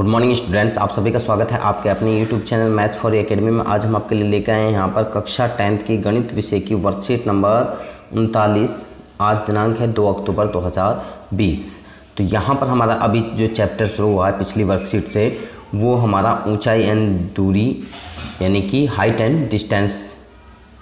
Morning students, आप सभी का स्वागत है आपके अपने YouTube channel maths for academy में। आज हम आपके लिए लेकर आए हैं यहाँ पर कक्षा 10th की गणित विषय की वर्कशीट नंबर 39। आज दिनांक है 2 अक्टूबर 2020। तो यहाँ पर हमारा अभी जो चैप्टर शुरू हुआ है पिछली वर्कशीट से, वो हमारा ऊंचाई एंड दूरी यानी कि हाइट एंड डिस्टेंस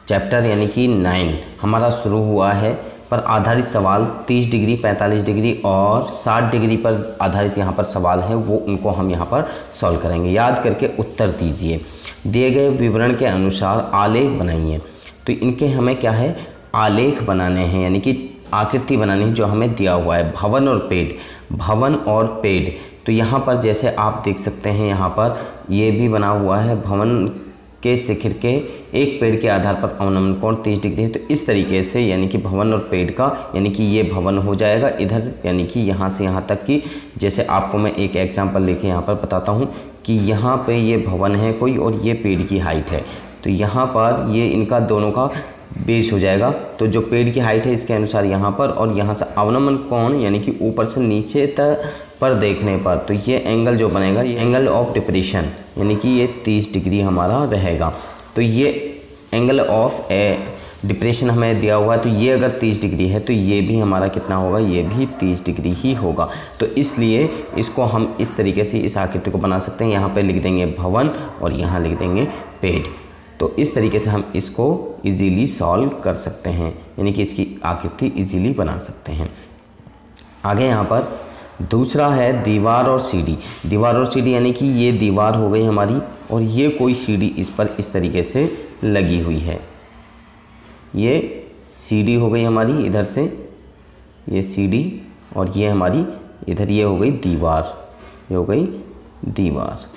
चैप्टर यानी कि 9 हमारा शुरू हुआ है। पर आधारित सवाल 30 डिग्री, 45 डिग्री और 60 डिग्री पर आधारित यहाँ पर सवाल हैं, वो उनको हम यहाँ पर सॉल्व करेंगे। याद करके उत्तर दीजिए। दिए गए विवरण के अनुसार आलेख बनाइए। तो इनके हमें क्या है, आलेख बनाने हैं यानी कि आकृति बनानी है जो हमें दिया हुआ है। भवन और पेड़, भवन और पेड़। तो यहाँ पर जैसे आप देख सकते हैं, यहाँ पर ये भी बना हुआ है। भवन के शिखर के एक पेड़ के आधार पर अवनमन कोण 30 डिग्री है। तो इस तरीके से यानी कि भवन और पेड़ का यानी कि ये भवन हो जाएगा इधर, यानी कि यहाँ से यहाँ तक की। जैसे आपको मैं एक एग्जांपल लेके यहाँ पर बताता हूँ कि यहाँ पे ये भवन है कोई और ये पेड़ की हाइट है। तो यहाँ पर ये इनका दोनों का बेस हो जाएगा। तो जो पेड़ की हाइट है इसके अनुसार यहाँ पर, और यहाँ से अवनमन कोण यानी कि ऊपर से नीचे तक पर देखने पर, तो ये एंगल जो बनेगा ये एंगल ऑफ डिप्रेशन यानी कि ये 30 डिग्री हमारा रहेगा। तो ये एंगल ऑफ डिप्रेशन हमें दिया हुआ है। तो ये अगर 30 डिग्री है तो ये भी हमारा कितना होगा, ये भी 30 डिग्री ही होगा। तो इसलिए इसको हम इस तरीके से इस आकृति को बना सकते हैं। यहाँ पे लिख देंगे भवन और यहाँ लिख देंगे पेड़। तो इस तरीके से हम इसको इजीली सॉल्व कर सकते हैं, यानी कि इसकी आकृति इजीली बना सकते हैं। आगे यहाँ पर दूसरा है दीवार और सीढ़ी। दीवार और सीढ़ी यानी कि ये दीवार हो गई हमारी और ये कोई सीढ़ी इस पर इस तरीके से लगी हुई है। ये सीढ़ी हो गई हमारी इधर से, ये सीढ़ी, और ये हमारी इधर ये हो गई दीवार, ये हो गई दीवार।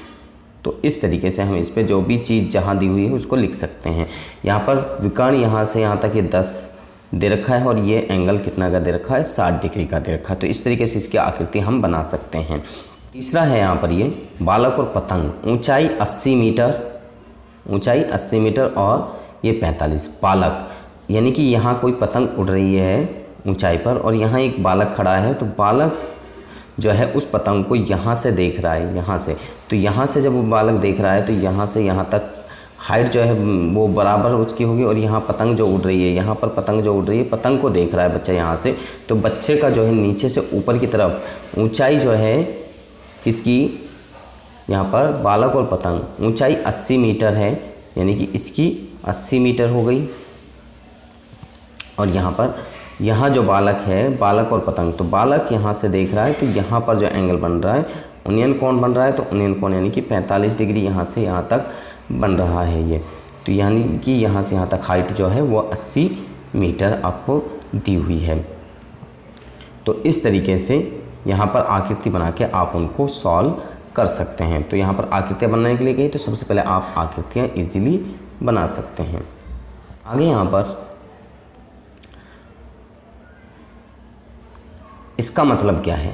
तो इस तरीके से हम इस पर जो भी चीज़ जहाँ दी हुई है उसको लिख सकते हैं। यहाँ पर विकर्ण यहाँ से यहाँ तक ये 10 दे रखा है और ये एंगल कितना का दे रखा है, 60 डिग्री का दे रखा है। तो इस तरीके से इसकी आकृति हम बना सकते हैं। तीसरा है यहाँ पर ये बालक और पतंग। ऊंचाई 80 मीटर, ऊंचाई 80 मीटर और ये 45। बालक यानी कि यहाँ कोई पतंग उड़ रही है ऊंचाई पर और यहाँ एक बालक खड़ा है। तो बालक जो है उस पतंग को यहाँ से देख रहा है, यहाँ से। तो यहाँ से जब वो बालक देख रहा है तो यहाँ से यहाँ तक हाइट जो है वो बराबर उसकी होगी। और यहाँ पतंग जो उड़ रही है, यहाँ पर पतंग जो उड़ रही है, पतंग को देख रहा है बच्चा यहाँ से। तो बच्चे का जो है नीचे से ऊपर की तरफ ऊंचाई जो है किसकी, यहाँ पर बालक और पतंग, ऊंचाई 80 मीटर है यानी कि इसकी 80 मीटर हो गई। और यहाँ पर यहाँ जो बालक है, बालक और पतंग, तो बालक यहाँ से देख रहा है तो यहाँ पर जो एंगल बन रहा है उन्नयन कोण बन रहा है। तो उन्नयन कोण यानी कि 45 डिग्री यहाँ से यहाँ तक बन रहा है ये। तो यानी कि यहाँ से यहाँ तक हाइट जो है वो 80 मीटर आपको दी हुई है। तो इस तरीके से यहाँ पर आकृति बना के आप उनको सॉल्व कर सकते हैं। तो यहाँ पर आकृतियाँ बनाने के लिए गई तो सबसे पहले आप आकृतियाँ इजीली बना सकते हैं। आगे यहाँ पर इसका मतलब क्या है,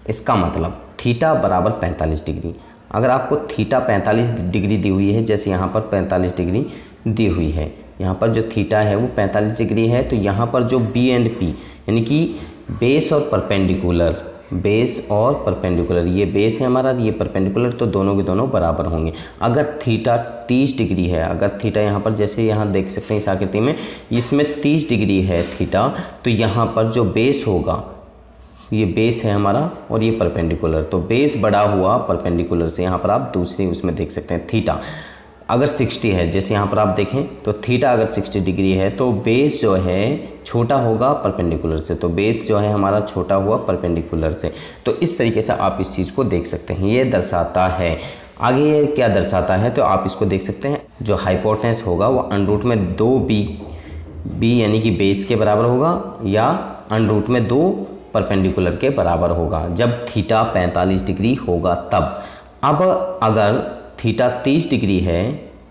इसका मतलब थीटा बराबर 45 डिग्री। अगर आपको थीटा 45 डिग्री दी हुई है, जैसे यहाँ पर 45 डिग्री दी हुई है, यहाँ पर जो थीटा है वो 45 डिग्री है। तो यहाँ पर जो बी एंड पी यानी कि बेस और परपेंडिकुलर, बेस और परपेंडिकुलर, ये बेस है हमारा, ये परपेंडिकुलर, तो दोनों के दोनों बराबर होंगे। अगर थीटा 30 डिग्री है, अगर थीटा यहाँ पर जैसे यहाँ देख सकते हैं इस आकृति में, इसमें 30 डिग्री है थीटा, तो यहाँ पर जो बेस होगा, ये बेस है हमारा और ये परपेंडिकुलर, तो बेस बड़ा हुआ परपेंडिकुलर से। यहाँ पर आप दूसरी उसमें देख सकते हैं थीटा अगर 60 है, जैसे यहाँ पर आप देखें तो थीटा अगर 60 डिग्री है तो बेस जो है छोटा होगा परपेंडिकुलर से। तो बेस जो है हमारा छोटा हुआ परपेंडिकुलर से। तो इस तरीके से आप इस चीज़ को देख सकते हैं, ये दर्शाता है। आगे ये क्या दर्शाता है, तो आप इसको देख सकते हैं, जो हाइपोटेनस होगा वो अंडरूट में 2b यानी कि बेस के बराबर होगा, या अंडरूट में 2 परपेंडिकुलर के बराबर होगा जब थीटा 45 डिग्री होगा तब। अब अगर थीटा 30 डिग्री है,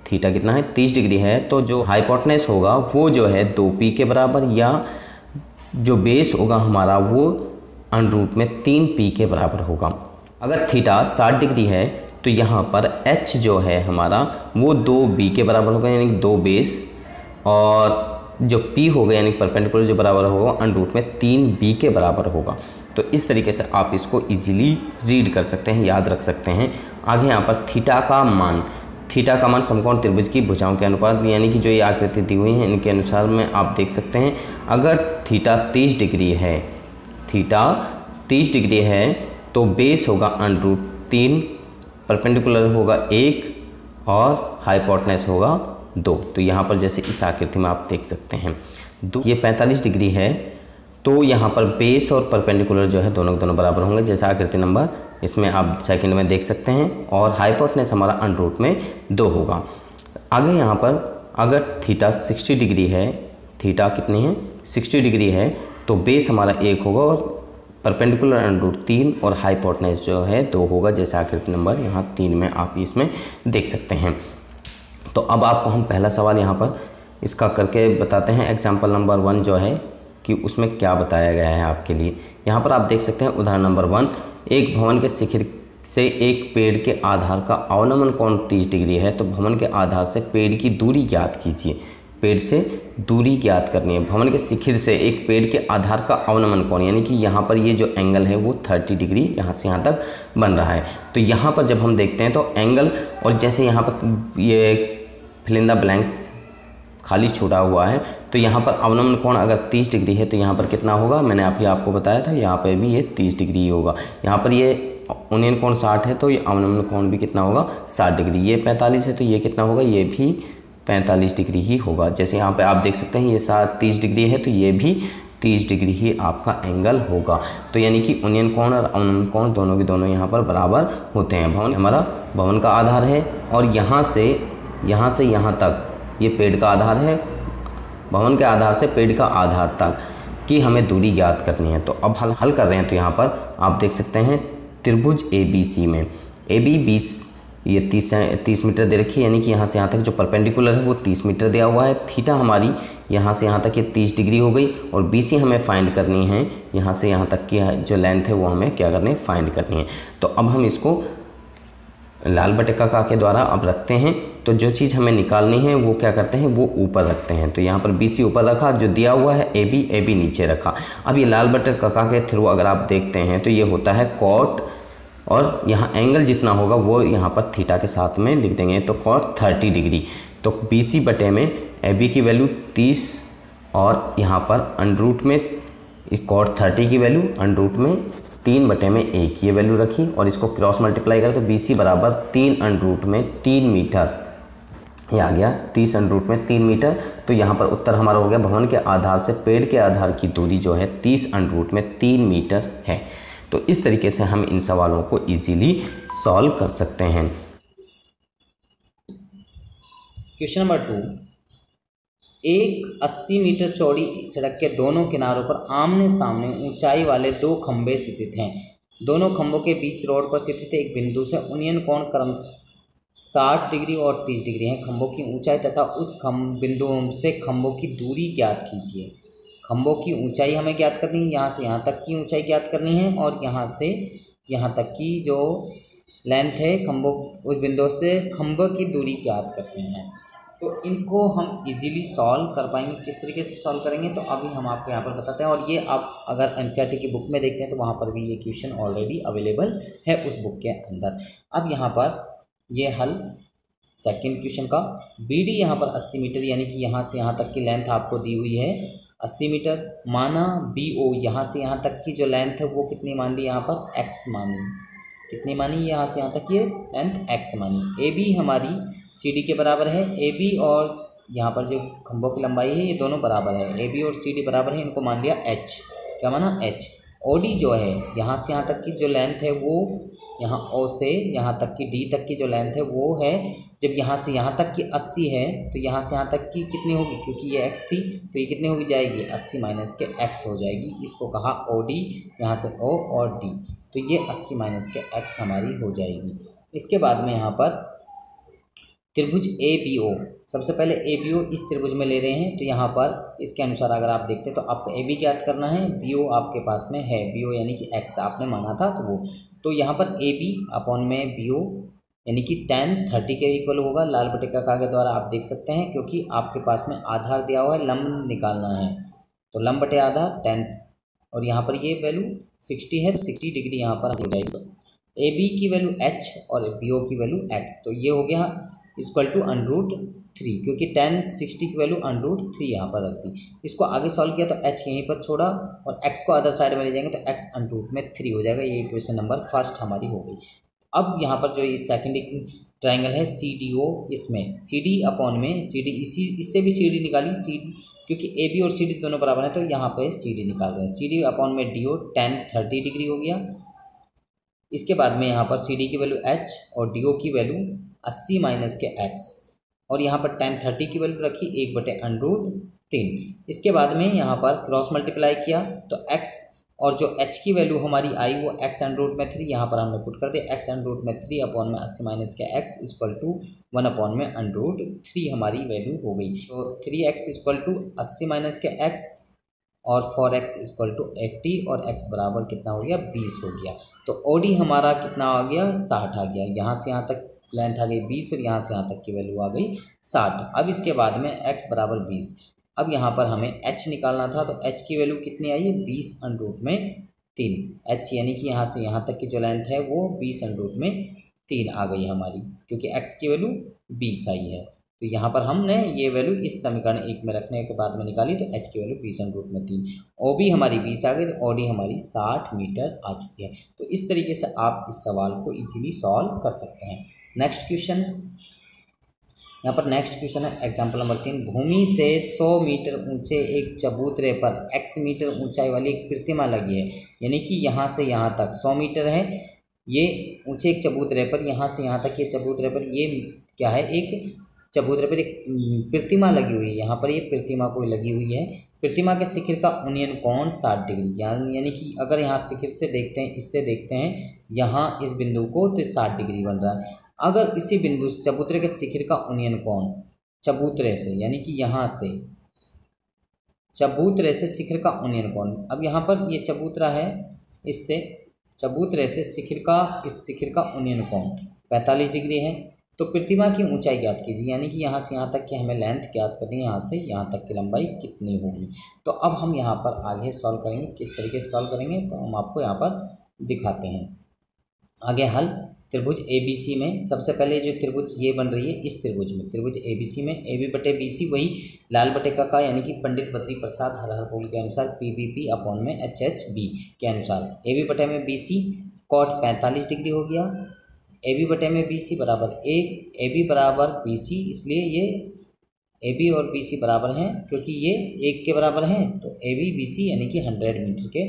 थीटा कितना है 30 डिग्री है, तो जो हाइपोटेनस होगा वो जो है 2p के बराबर, या जो बेस होगा हमारा वो अंडरूट में 3p के बराबर होगा। अगर थीटा 60 डिग्री है तो यहाँ पर h जो है हमारा वो 2b के बराबर होगा यानी कि 2 बेस, और जो p हो गया यानी परपेंडिकुलर जो बराबर होगा अंडरूट में 3b के बराबर होगा। तो इस तरीके से आप इसको इजीली रीड कर सकते हैं, याद रख सकते हैं। आगे यहाँ पर थीटा का मान, थीटा का मान समकोण त्रिभुज की भुजाओं के अनुपात, यानी कि जो ये आकृति दी हुई है इनके अनुसार में आप देख सकते हैं। अगर थीटा 30 डिग्री है, थीटा 30 डिग्री है तो बेस होगा √3, परपेंडिकुलर होगा 1 और हाइपोटेनस होगा 2। तो यहाँ पर जैसे इस आकृति में आप देख सकते हैं ये 45 डिग्री है तो यहाँ पर बेस और परपेंडिकुलर जो है दोनों के दोनों बराबर होंगे, जैसा आकृति नंबर इसमें आप सेकंड में देख सकते हैं। और हाइपोटेनस हमारा √2 होगा। आगे यहाँ पर अगर थीटा 60 डिग्री है, थीटा कितनी है 60 डिग्री है तो बेस हमारा 1 होगा और परपेंडिकुलर √3 और हाइपोटेनस जो है 2 होगा, जैसे आकृति नंबर यहाँ 3 में आप इसमें देख सकते हैं। तो अब आपको हम पहला सवाल यहाँ पर इसका करके बताते हैं। एग्जाम्पल नंबर 1 जो है कि उसमें क्या बताया गया है आपके लिए। यहाँ पर आप देख सकते हैं उदाहरण नंबर 1, एक भवन के शिखर से एक पेड़ के आधार का अवनमन कोण 30 डिग्री है तो भवन के आधार से पेड़ की दूरी ज्ञात कीजिए। पेड़ से दूरी ज्ञात करनी है। भवन के शिखर से एक पेड़ के आधार का अवनमन कोण, यानी कि यहाँ पर ये जो एंगल है वो 30 डिग्री यहाँ से यहाँ तक बन रहा है। तो यहाँ पर जब हम देखते हैं तो एंगल, और जैसे यहाँ पर ये फिल इन द ब्लैंक्स खाली छूटा हुआ है तो यहाँ पर अवनमन कोण अगर 30 डिग्री है तो यहाँ पर कितना होगा, मैंने आपको बताया था यहाँ पर भी ये 30 डिग्री होगा। यहाँ पर ये उन्नयन कोण 60 है तो ये अवनमन कोण भी कितना होगा 60 डिग्री। ये 45 है तो ये कितना होगा, ये भी 45 डिग्री ही होगा। जैसे यहाँ पे आप देख सकते हैं ये 30 डिग्री है तो ये भी 30 डिग्री ही आपका एंगल होगा। तो यानी कि उन्नयन कोण और अवनमन कोण दोनों के दोनों यहाँ पर बराबर होते हैं। भवन हमारा भवन का आधार है और यहाँ से यहाँ तक ये पेड़ का आधार है। भवन के आधार से पेड़ का आधार तक की हमें दूरी ज्ञात करनी है। तो अब हल कर रहे हैं। तो यहाँ पर आप देख सकते हैं त्रिभुज ABC में AB 20 ये 30 मीटर दे रखी है, यानी कि यहाँ से यहाँ तक जो परपेंडिकुलर है वो 30 मीटर दिया हुआ है। थीटा हमारी यहाँ से यहाँ तक ये 30 डिग्री हो गई और BC हमें फाइंड करनी है। यहाँ से यहाँ तक की जो लेंथ है वो हमें क्या करनी है, फाइंड करनी है। तो अब हम इसको लाल बटे का के द्वारा अब रखते हैं। तो जो चीज़ हमें निकालनी है वो क्या करते हैं, वो ऊपर रखते हैं। तो यहाँ पर BC ऊपर रखा, जो दिया हुआ है AB नीचे रखा। अब ये लाल बटे का के थ्रू अगर आप देखते हैं तो ये होता है कॉट, और यहाँ एंगल जितना होगा वो यहाँ पर थीटा के साथ में लिख देंगे। तो कॉट 30 डिग्री। तो BC बटे में AB की वैल्यू 30 और यहाँ पर √ में कॉट 30 की वैल्यू √ में 3 बटे में 1 ये वैल्यू रखी और इसको क्रॉस मल्टीप्लाई करें तो BC बराबर 3 √ में 3 मीटर, ये आ गया 30 √ में 3 मीटर। तो यहाँ पर उत्तर हमारा हो गया भवन के आधार से पेड़ के आधार की दूरी जो है 30 √ में 3 मीटर है। तो इस तरीके से हम इन सवालों को इजीली सॉल्व कर सकते हैं। क्वेश्चन नंबर 2, एक 80 मीटर चौड़ी सड़क के दोनों किनारों पर आमने सामने ऊंचाई वाले 2 खंभे स्थित हैं। दोनों खंभों के बीच रोड पर स्थित एक बिंदु से उन्नयन कोण क्रम 60 डिग्री और 30 डिग्री है। खंभों की ऊंचाई तथा उस बिंदुओं से खंभों की दूरी ज्ञात कीजिए। खंभों की ऊंचाई हमें ज्ञात करनी है, यहाँ से यहाँ तक की ऊंचाई ज्ञात करनी है और यहाँ से यहाँ तक की जो लेंथ है खंभों उस बिंदु से खंभों की दूरी ज्ञात करनी है। तो इनको हम इजीली सॉल्व कर पाएंगे। किस तरीके से सॉल्व करेंगे तो अभी हम आपको यहाँ पर बताते हैं। और ये आप अगर NCERT की बुक में देखते हैं तो वहाँ पर भी ये क्वेश्चन ऑलरेडी अवेलेबल है उस बुक के अंदर। अब यहाँ पर ये हल सेकंड क्वेश्चन का, BD यहाँ पर 80 मीटर यानी कि यहाँ से यहाँ तक की लेंथ आपको दी हुई है 80 मीटर। माना BO यहाँ से यहाँ तक की जो लेंथ है वो कितनी मान ली, यहाँ पर x मानी। कितनी मानी, यहाँ से यहाँ तक ये लेंथ x मानी। AB हमारी CD के बराबर है। AB और यहाँ पर जो खंभों की लंबाई है ये दोनों बराबर है। AB और CD बराबर है, इनको मान लिया h। क्या माना, h। OD जो है यहाँ से यहाँ तक की जो लेंथ है वो यहाँ O से यहाँ तक की D तक की जो लेंथ है वो है, जब यहाँ से यहाँ तक की 80 है तो यहाँ से यहाँ तक की कितनी होगी, क्योंकि ये x थी तो ये कितनी होगी जाएगी 80 माइनस के x हो जाएगी। इसको कहा OD, यहाँ से O और D, तो ये 80 माइनस के x हमारी हो जाएगी। इसके बाद में यहाँ पर त्रिभुज ABO, सबसे पहले ABO इस त्रिभुज में ले रहे हैं। तो यहाँ पर इसके अनुसार अगर आप देखते हैं तो आपको AB ज्ञात करना है, BO आपके पास में है, BO यानी कि x आपने माना था तो वो, तो यहाँ पर AB अपॉन में BO यानी कि tan 30 के इक्वल होगा। लाल बटे का के द्वारा आप देख सकते हैं, क्योंकि आपके पास में आधार दिया हुआ है, लंब निकालना है तो लंब बटे आधार tan, और यहाँ पर ये वैल्यू 60 है तो 60 डिग्री यहाँ पर हो जाएगी। ए बी की वैल्यू h और बी ओ की वैल्यू x, तो ये हो गया इक्वल टू √3, क्योंकि tan 60 की वैल्यू √3 यहाँ पर रख दी। इसको आगे सॉल्व किया तो h यहीं पर छोड़ा और x को अदर साइड में ले जाएंगे तो x √3 हो जाएगा। ये इक्वेशन नंबर फर्स्ट हमारी हो गई। अब यहाँ पर जो ये सेकंड ट्राइंगल है सी डी ओ, इसमें सी डी अपॉन में सी डी, इससे भी सी डी निकाली, सी क्योंकि ए बी और सी डी दोनों बराबर है तो यहाँ पर सी डी निकाल रहे हैं। सी डी अपॉन में डी ओ tan 30 डिग्री हो गया। इसके बाद में यहाँ पर सी डी की वैल्यू h और डी ओ की वैल्यू 80 माइनस के x, और यहाँ पर tan 30 की वैल्यू रखी 1/√3। इसके बाद में यहाँ पर क्रॉस मल्टीप्लाई किया तो x और जो h की वैल्यू हमारी आई वो x√3 यहाँ पर हमने पुट कर दिया। x√3 अपॉन में 80 माइनस के x इक्वल टू 1 अपॉन में √3 हमारी वैल्यू हो गई। तो 3x इक्वल टू 80 माइनस के x और 4x इक्वल टू 80 और x बराबर कितना हो गया 20 हो गया। तो OD हमारा कितना आ गया 60 आ गया। यहाँ से यहाँ तक लेंथ आ गई 20 और यहाँ से यहाँ तक की वैल्यू आ गई 60। अब इसके बाद में x बराबर 20। अब यहाँ पर हमें h निकालना था तो h की वैल्यू कितनी आई है 20√3। h यानी कि यहाँ से यहाँ तक की जो लेंथ है वो 20√3 आ गई हमारी, क्योंकि x की वैल्यू 20 आई है। तो यहाँ पर हमने ये वैल्यू इस समीकरण 1 में रखने के बाद में निकाली तो h की वैल्यू 20√3। OB हमारी 20 आ गई तो OD हमारी 60 मीटर आ चुकी है। तो इस तरीके से आप इस सवाल को इजीली सॉल्व कर सकते हैं। नेक्स्ट क्वेश्चन, यहाँ पर नेक्स्ट क्वेश्चन है एग्जाम्पल नंबर 3। भूमि से 100 मीटर ऊंचे एक चबूतरे पर x मीटर ऊंचाई वाली एक प्रतिमा लगी है, यानी कि यहाँ से यहाँ तक 100 मीटर है ये ऊंचे एक चबूतरे पर, यहाँ से यहाँ तक ये चबूतरे पर ये क्या है एक चबूतरे पर एक प्रतिमा लगी हुई है। यहाँ पर ये प्रतिमा कोई लगी हुई है। प्रतिमा के शिखर का उन्नयन कोण 60 डिग्री, यानी कि अगर यहाँ शिखर से देखते हैं, इससे देखते हैं यहाँ इस बिंदु को तो 60 डिग्री बन रहा है। अगर इसी बिंदु से चबूतरे के शिखर का उन्नयन कोण चबूतरे से, यानी कि यहाँ से चबूतरे से शिखर का उन्नयन कोण, अब यहाँ पर ये चबूतरा है, इससे चबूतरे से शिखर का इस शिखर का उन्नयन कोण 45 डिग्री है। तो प्रतिमा की ऊंचाई ज्ञात कीजिए, यानी कि यहाँ से यहाँ तक की हमें लेंथ ज्ञात करनी है, यहाँ से यहाँ तक की लंबाई कितनी होगी। तो अब हम यहाँ पर आगे सॉल्व करेंगे। किस तरीके से सॉल्व करेंगे तो हम आपको यहाँ पर दिखाते हैं। आगे हल त्रिभुज ABC में सबसे पहले जो त्रिभुज ये बन रही है, इस त्रिभुज में त्रिभुज ABC में AB/BC वही लाल बटे का यानी कि पंडित बद्री प्रसाद हरहरपुल के अनुसार PBP अपॉन में HHB के अनुसार AB/BC कॉट 45 डिग्री हो गया। AB/BC बराबर 1, AB बराबर BC, इसलिए ये AB और BC बराबर हैं क्योंकि ये 1 के बराबर हैं, तो AB/BC यानी कि 100 मीटर के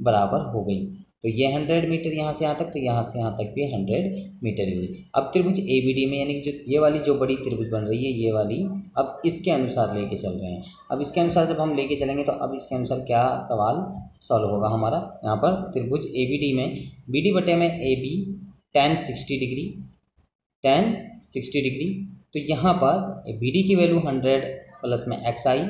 बराबर हो गई। तो ये 100 मीटर यहाँ से यहाँ तक, तो यहाँ से यहाँ तक भी 100 मीटर ही हुई। अब त्रिभुज ABD में यानी कि जो ये वाली जो बड़ी त्रिभुज बन रही है ये वाली, अब इसके अनुसार लेके चल रहे हैं। अब इसके अनुसार जब हम लेके चलेंगे तो अब इसके अनुसार क्या सवाल सॉल्व होगा हमारा। यहाँ पर त्रिभुज ABD में BD/AB tan 60 degree, tan 60 degree, तो यहाँ पर BD की वैल्यू 100 प्लस में x आई,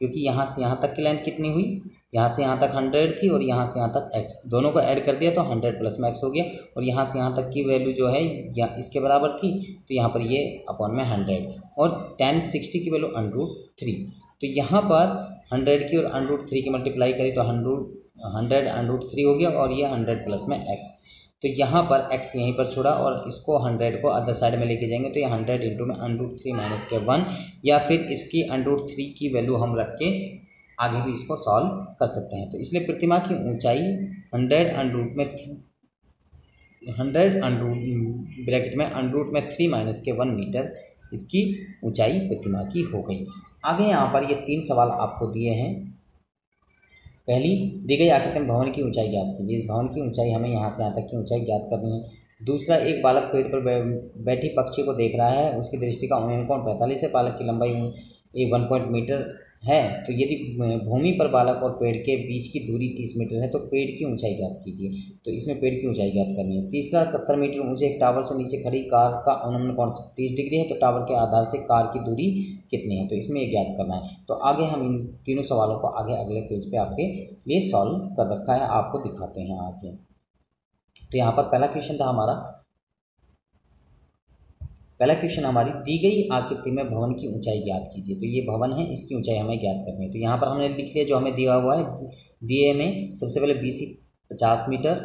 क्योंकि यहाँ से यहाँ तक की लेंथ कितनी हुई, यहाँ से यहाँ तक 100 थी और यहाँ से यहाँ तक x, दोनों को ऐड कर दिया तो 100 प्लस में x हो गया। और यहाँ से यहाँ तक की वैल्यू जो है या इसके बराबर थी, तो यहाँ पर ये अपॉन में 100 और tan 60 की वैल्यू √3, तो यहाँ पर 100 की और √3 की मल्टीप्लाई करी तो 100 √3 हो गया और ये 100 प्लस में x। तो यहाँ पर x यहीं पर छोड़ा और इसको 100 को अदर साइड में लेके जाएंगे तो ये 100 इंटू में √3 माइनस के 1, या फिर इसकी √3 की वैल्यू हम रख के आगे भी इसको सॉल्व कर सकते हैं। तो इसलिए प्रतिमा की ऊंचाई 100 माइनस के 1 मीटर इसकी ऊंचाई प्रतिमा की हो गई। आगे यहाँ पर ये 3 सवाल आपको दिए हैं। पहली दी गई आकृति में भवन की ऊंचाई ज्ञात कीजिए। इस भवन की ऊंचाई हमें यहाँ से यहाँ तक की ऊंचाई ज्ञात करनी है। दूसरा, एक बालक पेड़ पर बैठी पक्षी को देख रहा है, उसकी दृष्टि का उन्नयन कोण 45 है, बालक की लंबाई 1 मीटर है। तो यदि भूमि पर बालक और पेड़ के बीच की दूरी 30 मीटर है तो पेड़ की ऊंचाई ज्ञात कीजिए। तो इसमें पेड़ की ऊंचाई ज्ञात करनी है। तीसरा, 70 मीटर ऊंचे एक टावर से नीचे खड़ी कार का उन्नयन कोण 30 डिग्री है, तो टावर के आधार से कार की दूरी कितनी है, तो इसमें ये ज्ञात करना है। तो आगे हम इन तीनों सवालों को आगे अगले पेज पे आपके लिए सॉल्व कर रखा है, आपको दिखाते हैं आगे। तो यहाँ पर पहला क्वेश्चन था हमारा, पहला क्वेश्चन हमारी दी गई आकृति में भवन की ऊंचाई ज्ञात कीजिए। तो ये भवन है, इसकी ऊंचाई हमें ज्ञात करनी है। तो यहाँ पर हमने लिख लिया जो हमें दिया हुआ है। दिए में सबसे पहले BC 50 metre,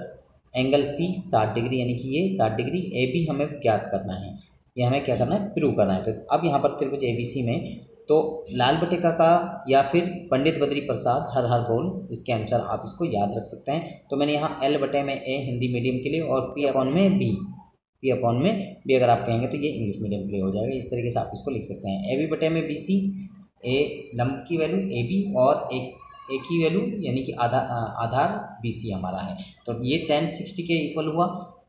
angle C 60 degree यानी कि ये 60 डिग्री, ए बी हमें ज्ञात करना है, ये हमें क्या करना है, प्रूव करना है। तो अब यहाँ पर त्रिभुज ABC में तो लाल बटेका का या फिर पंडित बद्री प्रसाद हर हर बोल, इसके अनुसार आप इसको याद रख सकते हैं। तो मैंने यहाँ L बटे में A हिंदी मीडियम के लिए और P अपॉन में B अगर आप कहेंगे तो ये इंग्लिश मीडियम के लिए हो जाएगा। इस तरीके से आप इसको लिख सकते हैं। AB बटे में BC, A लंब की वैल्यू AB और ए की वैल्यू यानी कि आधार BC हमारा है। तो ये tan 60 के इक्वल हुआ।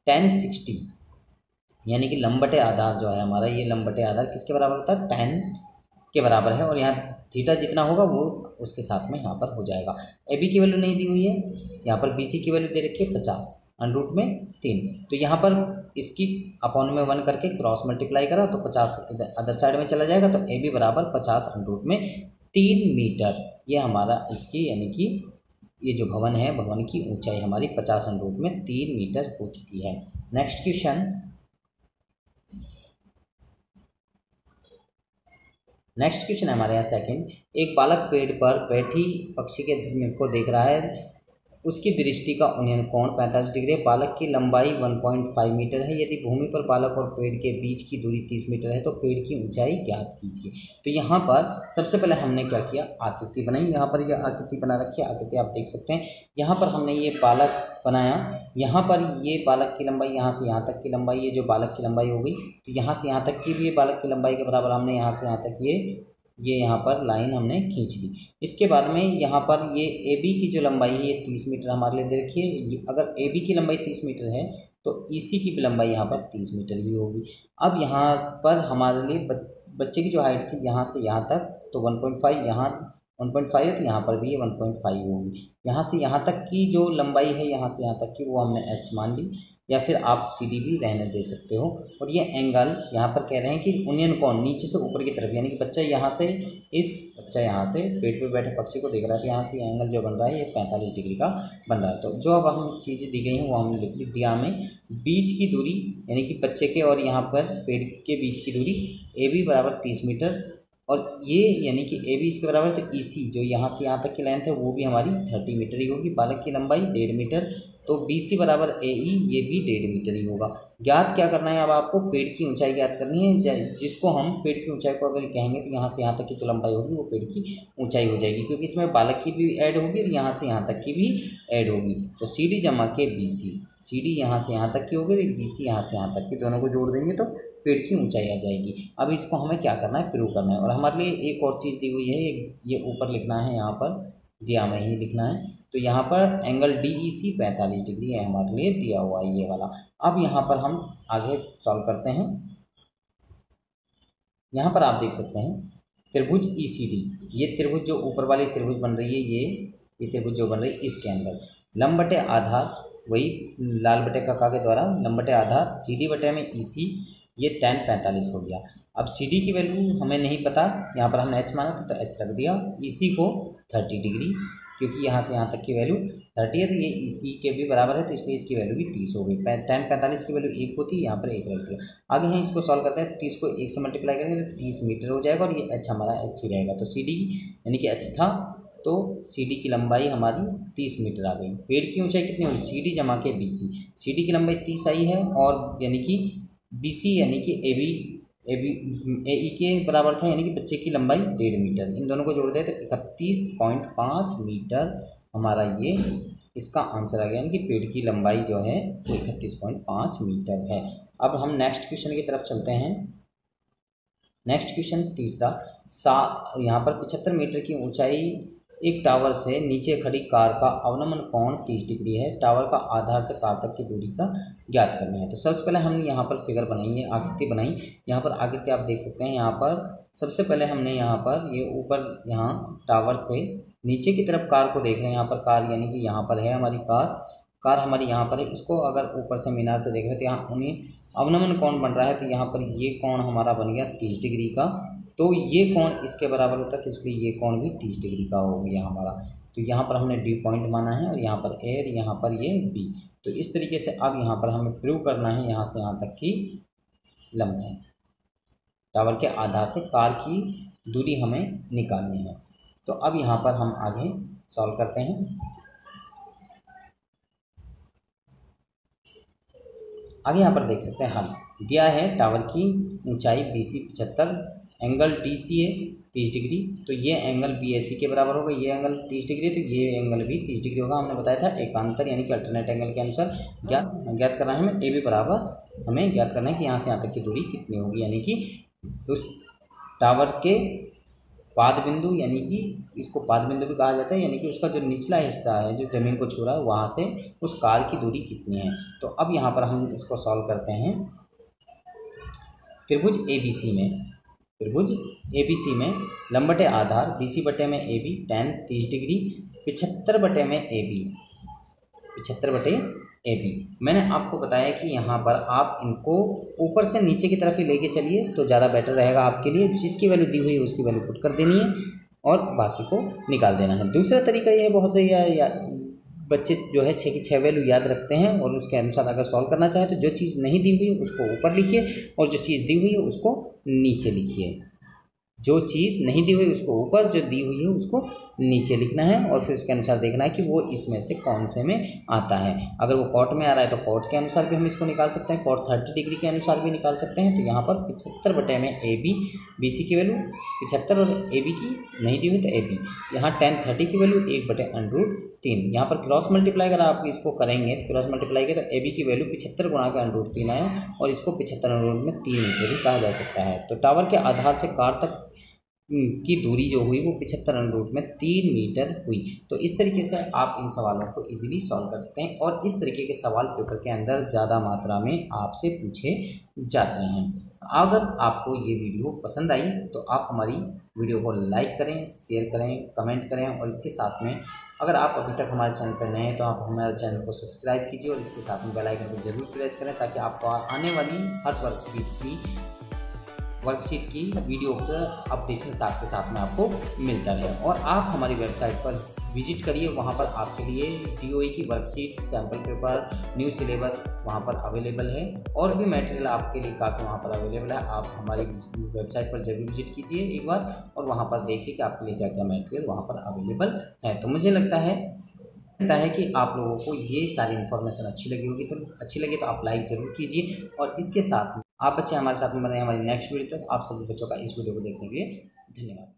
tan 60 यानी कि लंब बटे आधार जो है हमारा, ये लंब बटे आधार किसके बराबर होता है, tan के बराबर है, और यहाँ थीटा जितना होगा वो उसके साथ में यहाँ पर हो जाएगा। AB की वैल्यू नहीं दी हुई है, यहाँ पर BC की वैल्यू दे रखी है 50 √ में 3। तो यहाँ पर इसकी अपॉन में 1 करके क्रॉस मल्टीप्लाई करा तो 50 अदर साइड में चला जाएगा, तो AB बराबर 50 √ में 3 मीटर, ये हमारा इसकी यानी कि ये जो भवन है, भवन की ऊंचाई हमारी 50 √ में 3 मीटर हो चुकी है। नेक्स्ट क्वेश्चन है हमारे यहाँ सेकंड। एक बालक पेड़ पर बैठी पक्षी को देख रहा है, उसकी दृष्टि का उन्नयन कोण 45 डिग्री है। बालक की लंबाई 1.5 मीटर है। यदि भूमि पर बालक और पेड़ के बीच की दूरी 30 मीटर है तो पेड़ की ऊंचाई ज्ञात कीजिए। तो यहाँ पर सबसे पहले हमने क्या किया, आकृति बनाई। यहाँ पर यह आकृति बना रखी है, आकृति आप देख सकते हैं। यहाँ पर हमने ये बालक बनाया, यहाँ पर ये बालक की लंबाई यहाँ से यहाँ तक की लंबाई, ये जो बालक की लंबाई हो गई, तो यहाँ से यहाँ तक की भी ये बालक की लंबाई के बराबर हमने यहाँ से यहाँ तक ये यहाँ पर लाइन हमने खींच ली। इसके बाद में यहाँ पर ये AB की जो लंबाई है ये 30 मीटर हमारे लिए दे रखी है। अगर AB की लंबाई 30 मीटर है तो EC की भी लंबाई यहाँ पर 30 मीटर ही होगी। अब यहाँ पर हमारे लिए बच्चे की जो हाइट थी यहाँ से यहाँ तक, तो 1.5 यहाँ 1.5 है, तो यहाँ पर भी ये 1.5 होगी। यहाँ से यहाँ तक की जो लंबाई है यहाँ से यहाँ तक की वो हमने H मान ली, या फिर आप CD भी रहने दे सकते हो। और ये एंगल यहाँ पर कह रहे हैं कि उन्नयन कोण नीचे से ऊपर की तरफ, यानी कि बच्चा यहाँ से पेड़ पे बैठे पक्षी को देख रहा है, तो यहाँ से एंगल जो बन रहा है ये 45 डिग्री का बन रहा है। तो जो अब हम चीज़ें दी गई हैं वो हमने लिख ली। दिया में बीच की दूरी यानी कि बच्चे के और यहाँ पर पेड़ के बीच की दूरी AB बराबर 30 मीटर, और ये यानी कि AB इसके बराबर, तो EC जो यहाँ से यहाँ तक की लेंथ है वो भी हमारी 30 मीटर ही होगी। बालक की लंबाई 1.5 मीटर, तो BC बराबर AE ये भी 1.5 मीटर ही होगा। ज्ञात क्या करना है, अब आपको पेड़ की ऊंचाई ज्ञात करनी है, जिसको हम पेड़ की ऊंचाई को अगर कहेंगे तो यहाँ से यहाँ तक की जो लंबाई होगी वो पेड़ की ऊंचाई हो जाएगी, क्योंकि इसमें बालक की भी ऐड होगी और यहाँ से यहाँ तक की भी ऐड होगी। तो CD जमा के BC, CD यहाँ से यहाँ तक की होगी, BC यहाँ से यहाँ तक की, दोनों को जोड़ देंगे तो पेड़ की ऊंचाई आ जाएगी। अब इसको हमें क्या करना है, प्रूव करना है। और हमारे लिए एक और चीज़ दी हुई है, ये ऊपर लिखना है, यहाँ पर दिया में ही लिखना है। तो यहाँ पर एंगल DEC 45 डिग्री है हमारे लिए दिया हुआ है ये वाला। अब यहाँ पर हम आगे सॉल्व करते हैं। यहाँ पर आप देख सकते हैं त्रिभुज ECD, ये त्रिभुज जो ऊपर वाली त्रिभुज बन रही है, ये त्रिभुज जो बन रही है, इसके अंदर लंब बटे आधार वही लाल बटे काका के द्वारा लंब बटे आधार CD बटे में EC, ये tan 45 हो गया। अब CD की वैल्यू हमें नहीं पता, यहाँ पर हमने H माना था तो H रख दिया। EC को 30 डिग्री, क्योंकि यहाँ से यहाँ तक की वैल्यू 30 है, तो ये EC के भी बराबर है, तो इसलिए इसकी वैल्यू भी 30 हो गई। tan 45 की वैल्यू 1 होती है, यहाँ पर 1 रख दिया। आगे हैं इसको सॉल्व करते हैं। 30 को 1 से मल्टीप्लाई करेंगे तो 30 मीटर हो जाएगा, और ये H हमारा H ही रहेगा। तो CD यानी कि H था, तो CD की लंबाई हमारी 30 मीटर आ गई। पेड़ की ऊंचाई कितनी होगी, CD जमा के BC, CD की लंबाई 30 आई है, और यानी कि BC यानी कि AE के बराबर था, यानी कि बच्चे की लंबाई 1.5 मीटर। इन दोनों को जोड़ दें तो 31.5 मीटर हमारा ये इसका आंसर आ गया, यानी कि पेड़ की लंबाई जो है वो 31.5 मीटर है। अब हम नेक्स्ट क्वेश्चन की तरफ चलते हैं। नेक्स्ट क्वेश्चन तीसरा, यहाँ पर 75 मीटर की ऊंचाई एक टावर से नीचे खड़ी कार का अवनमन कोण 30 डिग्री है। टावर का आधार से कार तक की दूरी का ज्ञात करनी है। तो सबसे पहले हमने यहाँ पर फिगर बनाई है, आकृति बनाई। यहाँ पर आकृति आप देख सकते हैं। यहाँ पर सबसे पहले हमने यहाँ पर ये ऊपर यहाँ टावर से नीचे की तरफ कार को देख रहे हैं। यहाँ पर कार यानी कि यहाँ पर है हमारी कार हमारी यहाँ पर है। इसको अगर ऊपर से मीनार से देख रहे हैं तो यहाँ उन्हें अवनमन कोण बन रहा है, तो यहाँ पर ये कोण हमारा बन गया 30 डिग्री का। तो ये कोण इसके बराबर होता है, तो इसलिए ये कोण भी 30 डिग्री का हो गया हमारा। तो यहाँ पर हमने D पॉइंट माना है, और यहाँ पर A और यहाँ पर ये B। तो इस तरीके से अब यहाँ पर हमें प्रूव करना है यहाँ से यहाँ तक की लंब है। टावर के आधार से कार की दूरी हमें निकालनी है। तो अब यहाँ पर हम आगे सॉल्व करते हैं। आगे यहाँ पर देख सकते हैं हल दिया है। टावर की ऊंचाई BC 75, एंगल DCA 30 डिग्री, तो ये एंगल BAC के बराबर होगा, ये एंगल 30 डिग्री, तो ये एंगल भी 30 डिग्री होगा। हमने बताया था एकांतर यानी कि अल्टरनेट एंगल के अनुसार ज्ञात करना है हमें। AB बराबर हमें ज्ञात करना है कि यहाँ से यहाँ तक की दूरी कितनी होगी, यानी कि उस टावर के पाद बिंदु, यानी कि इसको पाद बिंदु भी कहा जाता है, यानी कि उसका जो निचला हिस्सा है जो ज़मीन को छू रहा है वहाँ से उस कार की दूरी कितनी है। तो अब यहाँ पर हम इसको सॉल्व करते हैं। त्रिभुज ABC में लंब बटे आधार BC बटे में AB tan 30 डिग्री 75 बटे में AB 75 बटे AB। मैंने आपको बताया कि यहाँ पर आप इनको ऊपर से नीचे की तरफ ही लेके चलिए तो ज़्यादा बेटर रहेगा आपके लिए। जिसकी वैल्यू दी हुई है उसकी वैल्यू पुट कर देनी है और बाकी को निकाल देना है। दूसरा तरीका ये है, बहुत से बच्चे जो है 6 की 6 वैल्यू याद रखते हैं और उसके अनुसार अगर सॉल्व करना चाहे तो जो चीज़ नहीं दी हुई है उसको ऊपर लिखिए और जो चीज़ दी हुई है उसको नीचे लिखिए। जो चीज़ नहीं दी हुई उसको ऊपर, जो दी हुई है उसको नीचे लिखना है और फिर उसके अनुसार देखना है कि वो इसमें से कौन से में आता है। अगर वो कॉट में आ रहा है तो कॉट के अनुसार भी हम इसको निकाल सकते हैं, कॉट 30 डिग्री के अनुसार भी निकाल सकते हैं। तो यहाँ पर 75 बटे में AB, BC की वैल्यू 75 और AB की नहीं दी हुई तो AB, यहाँ tan 30 की वैल्यू 1/√3। यहाँ पर क्रॉस मल्टीप्लाई अगर आप इसको करेंगे तो क्रॉस मल्टीप्लाई किया तो AB की वैल्यू 75 गुणा का √3 आया और इसको 75 में 3 मीटर भी कहा जा सकता है। तो टावर के आधार से कार तक की दूरी जो हुई वो 75 में 3 मीटर हुई। तो इस तरीके से आप इन सवालों को इजीली सॉल्व कर सकते हैं और इस तरीके के सवाल पेपर के अंदर ज़्यादा मात्रा में आपसे पूछे जाते हैं। अगर आपको ये वीडियो पसंद आई तो आप हमारी वीडियो को लाइक करें, शेयर करें, कमेंट करें और इसके साथ में अगर आप अभी तक हमारे चैनल पर नए हैं तो आप हमारे चैनल को सब्सक्राइब कीजिए और इसके साथ में बेल आइकन को जरूर प्रेस करें ताकि आपको आने वाली हर वर्कशीट की वीडियो का अपडेशन साथ के साथ में आपको मिलता रहे। और आप हमारी वेबसाइट पर विजिट करिए, वहाँ पर आपके लिए DOE की worksheet, sample paper, new syllabus वहाँ पर अवेलेबल है और भी मटेरियल आपके लिए काफ़ी वहाँ पर अवेलेबल है। आप हमारी वेबसाइट पर जरूर विजिट कीजिए एक बार और वहाँ पर देखिए कि आपके लिए क्या क्या मटेरियल वहाँ पर अवेलेबल है। तो मुझे लगता है कि आप लोगों को ये सारी इन्फॉर्मेशन अच्छी लगी तो आप लाइक ज़रूर कीजिए और इसके साथ आप बच्चे हमारे साथ में बने हमारी नेक्स्ट वीडियो तक। आप सभी बच्चों का इस वीडियो को देखने के लिए धन्यवाद।